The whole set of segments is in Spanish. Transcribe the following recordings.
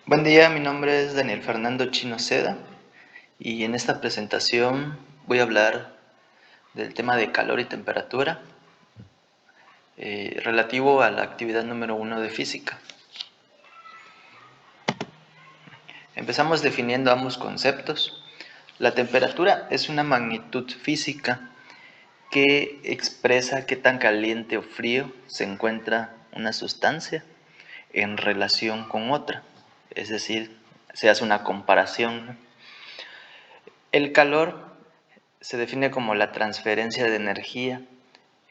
Buen día, mi nombre es Daniel Fernando Chino Seda y en esta presentación voy a hablar del tema de calor y temperatura relativo a la actividad número 1 de física. Empezamos definiendo ambos conceptos. La temperatura es una magnitud física que expresa qué tan caliente o frío se encuentra una sustancia en relación con otra, es decir, se hace una comparación. El calor se define como la transferencia de energía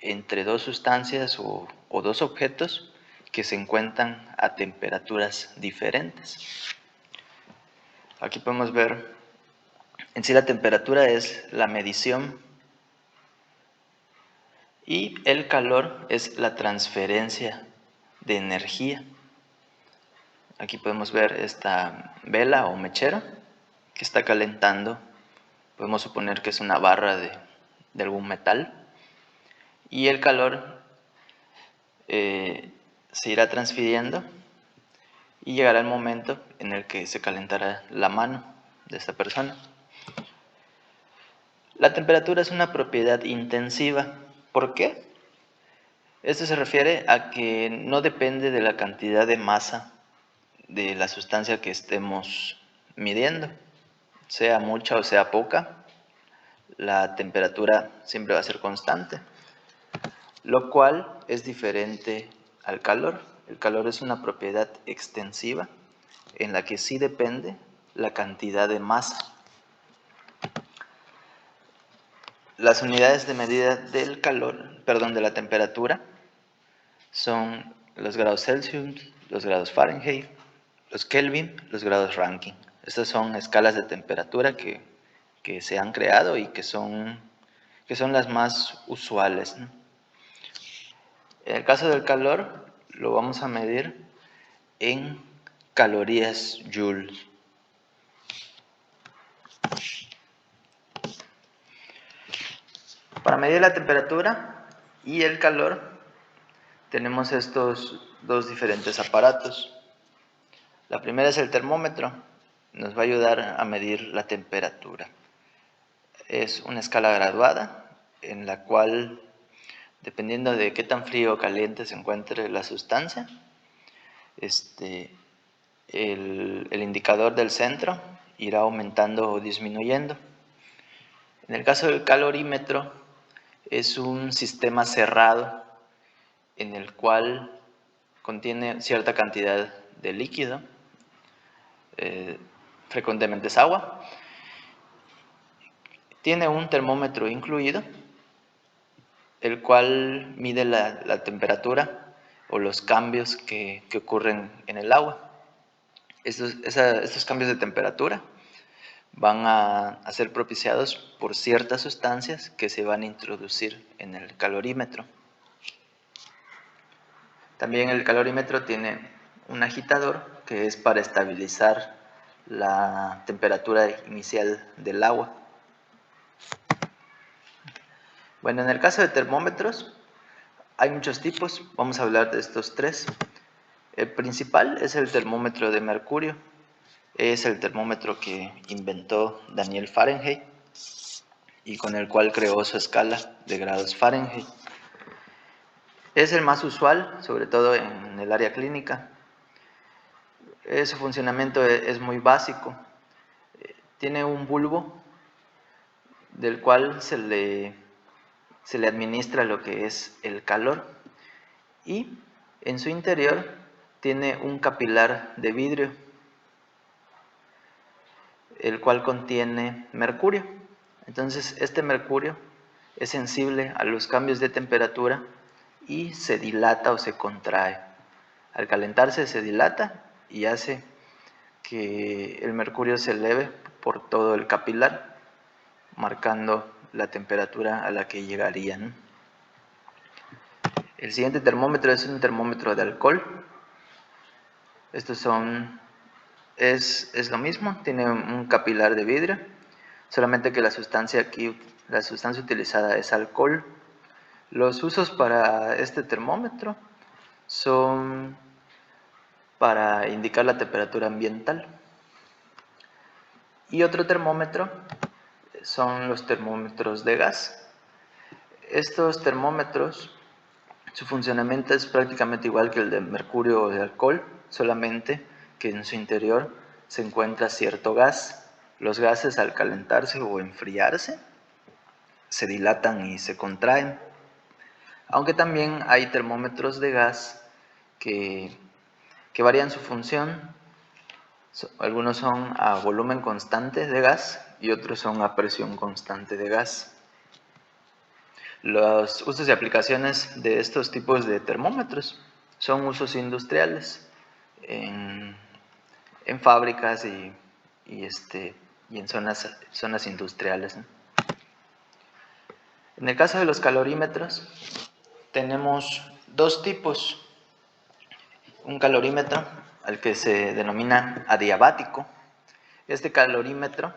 entre dos sustancias o dos objetos que se encuentran a temperaturas diferentes. Aquí podemos ver, en sí la temperatura es la medición y el calor es la transferencia de energía. Aquí podemos ver esta vela o mechero que está calentando. Podemos suponer que es una barra de algún metal. Y el calor se irá transfiriendo y llegará el momento en el que se calentará la mano de esta persona. La temperatura es una propiedad intensiva. ¿Por qué? Esto se refiere a que no depende de la cantidad de masa de la sustancia que estemos midiendo, sea mucha o sea poca, la temperatura siempre va a ser constante, lo cual es diferente al calor. El calor es una propiedad extensiva en la que sí depende la cantidad de masa. Las unidades de medida del calor, de la temperatura, son los grados Celsius, los grados Fahrenheit, los Kelvin, los grados Rankine. Estas son escalas de temperatura que se han creado y que son las más usuales, ¿no? En el caso del calor, lo vamos a medir en calorías Joule. Para medir la temperatura y el calor, tenemos estos dos diferentes aparatos. La primera es el termómetro, nos va a ayudar a medir la temperatura. Es una escala graduada en la cual, dependiendo de qué tan frío o caliente se encuentre la sustancia, el indicador del centro irá aumentando o disminuyendo. En el caso del calorímetro, es un sistema cerrado en el cual contiene cierta cantidad de líquido, frecuentemente es agua. Tiene un termómetro incluido, el cual mide la temperatura o los cambios que ocurren en el agua. Estos cambios de temperatura van a ser propiciados por ciertas sustancias que se van a introducir en el calorímetro. También el calorímetro tiene un agitador que es para estabilizar la temperatura inicial del agua. Bueno, en el caso de termómetros hay muchos tipos, vamos a hablar de estos tres. El principal es el termómetro de mercurio, es el termómetro que inventó Daniel Fahrenheit y con el cual creó su escala de grados Fahrenheit. Es el más usual, sobre todo en el área clínica. Su funcionamiento es muy básico. Tiene un bulbo del cual se le administra lo que es el calor y en su interior tiene un capilar de vidrio, el cual contiene mercurio. Entonces este mercurio es sensible a los cambios de temperatura y se dilata o se contrae. Al calentarse se dilata y hace que el mercurio se eleve por todo el capilar, marcando la temperatura a la que llegaría, ¿no? El siguiente termómetro es un termómetro de alcohol. Estos es lo mismo, tiene un capilar de vidrio, solamente que la sustancia utilizada es alcohol. Los usos para este termómetro son para indicar la temperatura ambiental. Y otro termómetro son los termómetros de gas. Estos termómetros, su funcionamiento es prácticamente igual que el de mercurio o de alcohol, solamente que en su interior se encuentra cierto gas. Los gases, al calentarse o enfriarse, se dilatan y se contraen. Aunque también hay termómetros de gas que varían su función. Algunos son a volumen constante de gas y otros son a presión constante de gas. Los usos y aplicaciones de estos tipos de termómetros son usos industriales en fábricas y en zonas industriales, ¿no? En el caso de los calorímetros, tenemos dos tipos. Un calorímetro, al que se denomina adiabático. Este calorímetro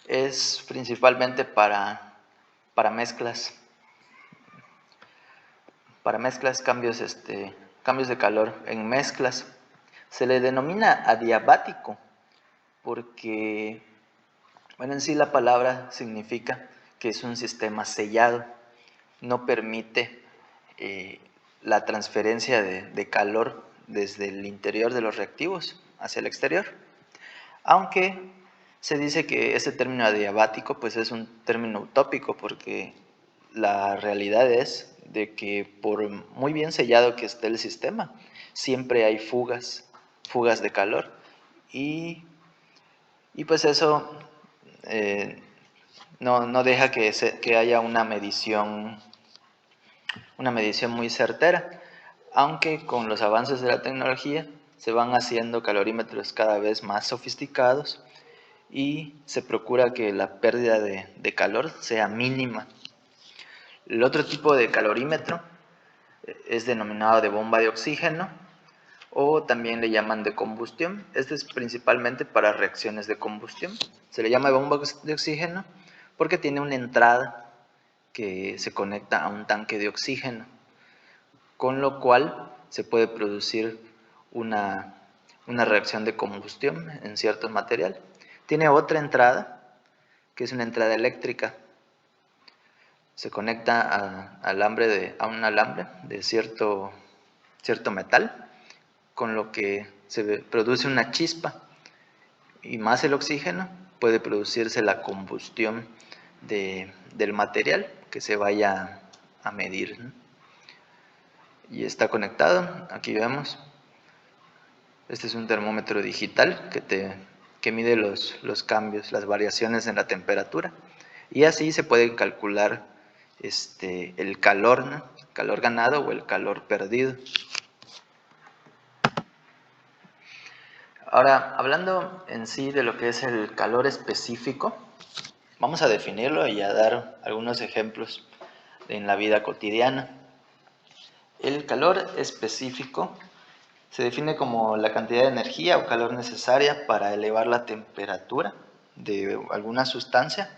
es principalmente para mezclas, cambios de calor en mezclas. Se le denomina adiabático porque, bueno, en sí la palabra significa que es un sistema sellado, no permite la transferencia de calor desde el interior de los reactivos hacia el exterior. Aunque se dice que ese término adiabático pues es un término utópico, porque la realidad es de que por muy bien sellado que esté el sistema, siempre hay fugas de calor, y pues eso no deja que haya una medición muy certera, aunque con los avances de la tecnología se van haciendo calorímetros cada vez más sofisticados y se procura que la pérdida de calor sea mínima. El otro tipo de calorímetro es denominado de bomba de oxígeno, o también le llaman de combustión. Este es principalmente para reacciones de combustión. Se le llama de bomba de oxígeno porque tiene una entrada que se conecta a un tanque de oxígeno, con lo cual se puede producir una reacción de combustión en cierto material. Tiene otra entrada, que es una entrada eléctrica. Se conecta a un alambre de cierto metal, con lo que se produce una chispa, y más el oxígeno puede producirse la combustión del material que se vaya a medir, ¿no? Y está conectado, aquí vemos, este es un termómetro digital que mide los cambios, las variaciones en la temperatura, y así se puede calcular el calor, ¿no? Calor ganado o el calor perdido. Ahora, hablando en sí de lo que es el calor específico, vamos a definirlo y a dar algunos ejemplos en la vida cotidiana. El calor específico se define como la cantidad de energía o calor necesaria para elevar la temperatura de alguna sustancia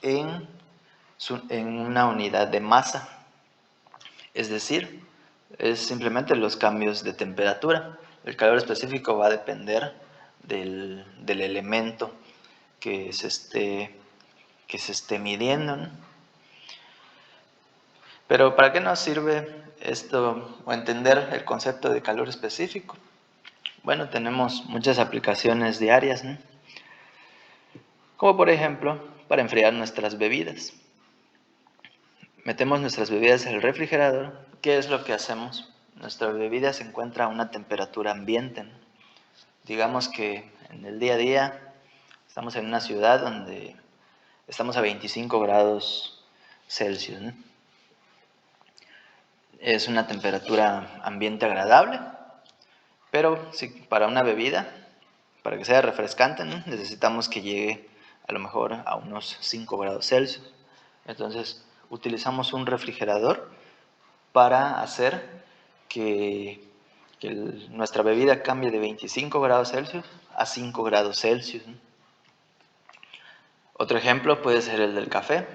en una unidad de masa. Es decir, es simplemente los cambios de temperatura. El calor específico va a depender del elemento que se esté midiendo, ¿no? Pero ¿para qué nos sirve esto, o entender el concepto de calor específico? Bueno, tenemos muchas aplicaciones diarias, ¿no? Como por ejemplo, para enfriar nuestras bebidas. Metemos nuestras bebidas en el refrigerador. ¿Qué es lo que hacemos? Nuestra bebida se encuentra a una temperatura ambiente, ¿no? Digamos que en el día a día estamos en una ciudad donde estamos a 25 grados Celsius, ¿no? Es una temperatura ambiente agradable, pero si para una bebida, para que sea refrescante, ¿no?, necesitamos que llegue a lo mejor a unos 5 grados Celsius. Entonces utilizamos un refrigerador para hacer que nuestra bebida cambie de 25 grados Celsius a 5 grados Celsius, ¿no? Otro ejemplo puede ser el del café.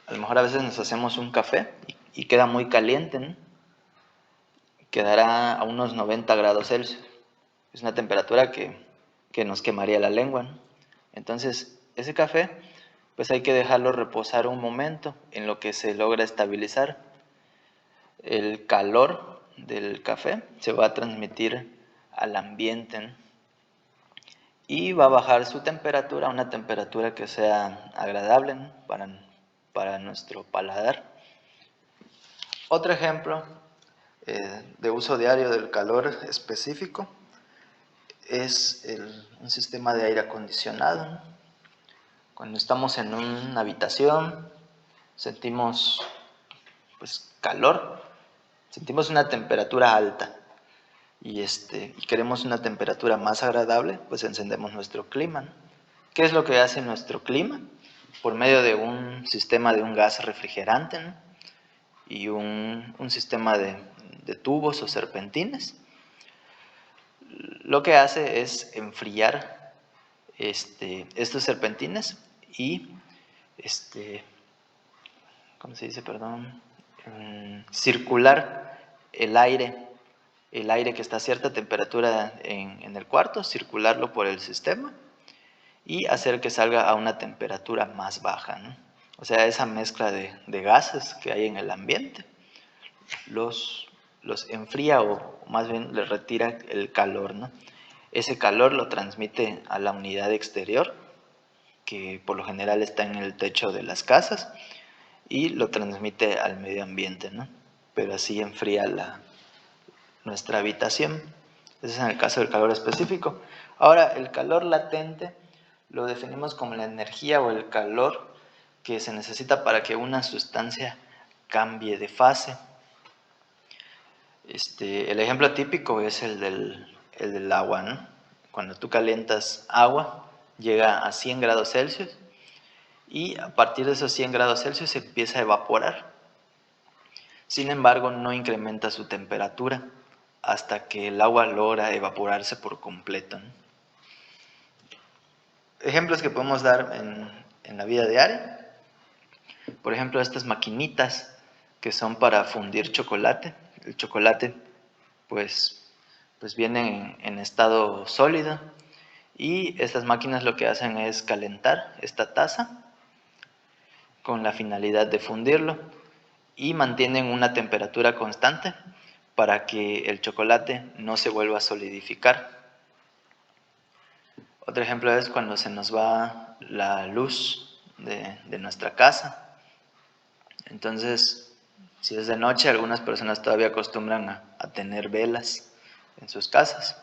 A lo mejor a veces nos hacemos un café y queda muy caliente, ¿no? Quedará a unos 90 grados Celsius. Es una temperatura que nos quemaría la lengua, ¿no? Entonces, ese café, pues hay que dejarlo reposar un momento en lo que se logra estabilizar. El calor del café se va a transmitir al ambiente, ¿no? Y va a bajar su temperatura a una temperatura que sea agradable, ¿no? para nuestro paladar. Otro ejemplo de uso diario del calor específico es un sistema de aire acondicionado, ¿no? Cuando estamos en una habitación, sentimos pues calor, sentimos una temperatura alta y queremos una temperatura más agradable, pues encendemos nuestro clima, ¿no? ¿Qué es lo que hace nuestro clima? Por medio de un sistema de un gas refrigerante, ¿no? Y un sistema de tubos o serpentines, lo que hace es enfriar estos serpentines y ¿cómo se dice? Perdón. Circular el aire que está a cierta temperatura en el cuarto, circularlo por el sistema y hacer que salga a una temperatura más baja, ¿no? O sea, esa mezcla de gases que hay en el ambiente los enfría o más bien les retira el calor, ¿no? Ese calor lo transmite a la unidad exterior, que por lo general está en el techo de las casas, y lo transmite al medio ambiente, ¿no? Pero así enfría nuestra habitación. Ese es en el caso del calor específico. Ahora, el calor latente lo definimos como la energía o el calor que se necesita para que una sustancia cambie de fase. El ejemplo típico es el del agua, ¿no? Cuando tú calientas agua, llega a 100 grados Celsius y a partir de esos 100 grados Celsius se empieza a evaporar. Sin embargo, no incrementa su temperatura hasta que el agua logra evaporarse por completo, ¿no? Ejemplos que podemos dar en la vida diaria. Por ejemplo, estas maquinitas que son para fundir chocolate. El chocolate, pues viene en estado sólido y estas máquinas lo que hacen es calentar esta taza con la finalidad de fundirlo y mantienen una temperatura constante para que el chocolate no se vuelva a solidificar. Otro ejemplo es cuando se nos va la luz de nuestra casa. Entonces, si es de noche, algunas personas todavía acostumbran a tener velas en sus casas.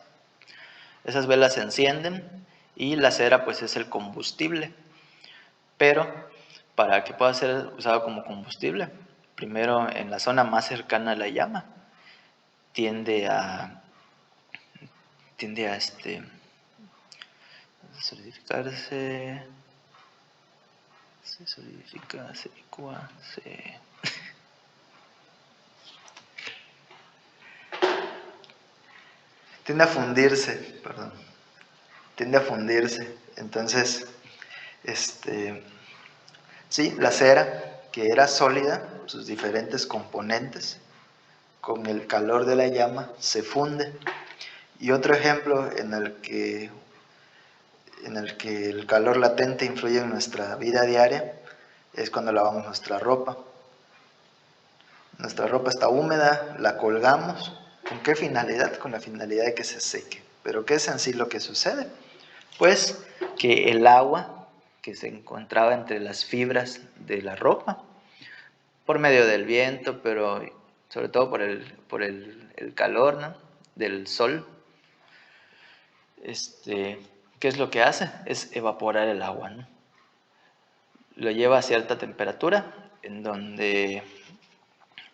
Esas velas se encienden y la cera pues es el combustible. Pero para que pueda ser usado como combustible, primero en la zona más cercana a la llama tiende a solidificarse, se solidifica, se licúa, tiende a fundirse, perdón, tiende a fundirse. Entonces, sí, la cera, que era sólida, sus diferentes componentes, con el calor de la llama se funde. Y otro ejemplo en el que el calor latente influye en nuestra vida diaria es cuando lavamos nuestra ropa. Nuestra ropa está húmeda, la colgamos. ¿Con qué finalidad? Con la finalidad de que se seque. ¿Pero qué es en sí lo que sucede? Pues que el agua que se encontraba entre las fibras de la ropa, por medio del viento, pero sobre todo por el calor, ¿no? Del sol, ¿qué es lo que hace? Es evaporar el agua, ¿no? Lo lleva a cierta temperatura en donde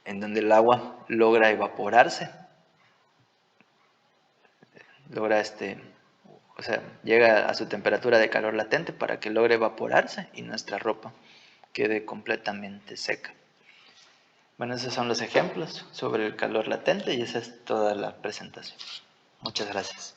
el agua logra evaporarse, logra o sea, llega a su temperatura de calor latente para que logre evaporarse y nuestra ropa quede completamente seca. Bueno, esos son los ejemplos sobre el calor latente y esa es toda la presentación. Muchas gracias.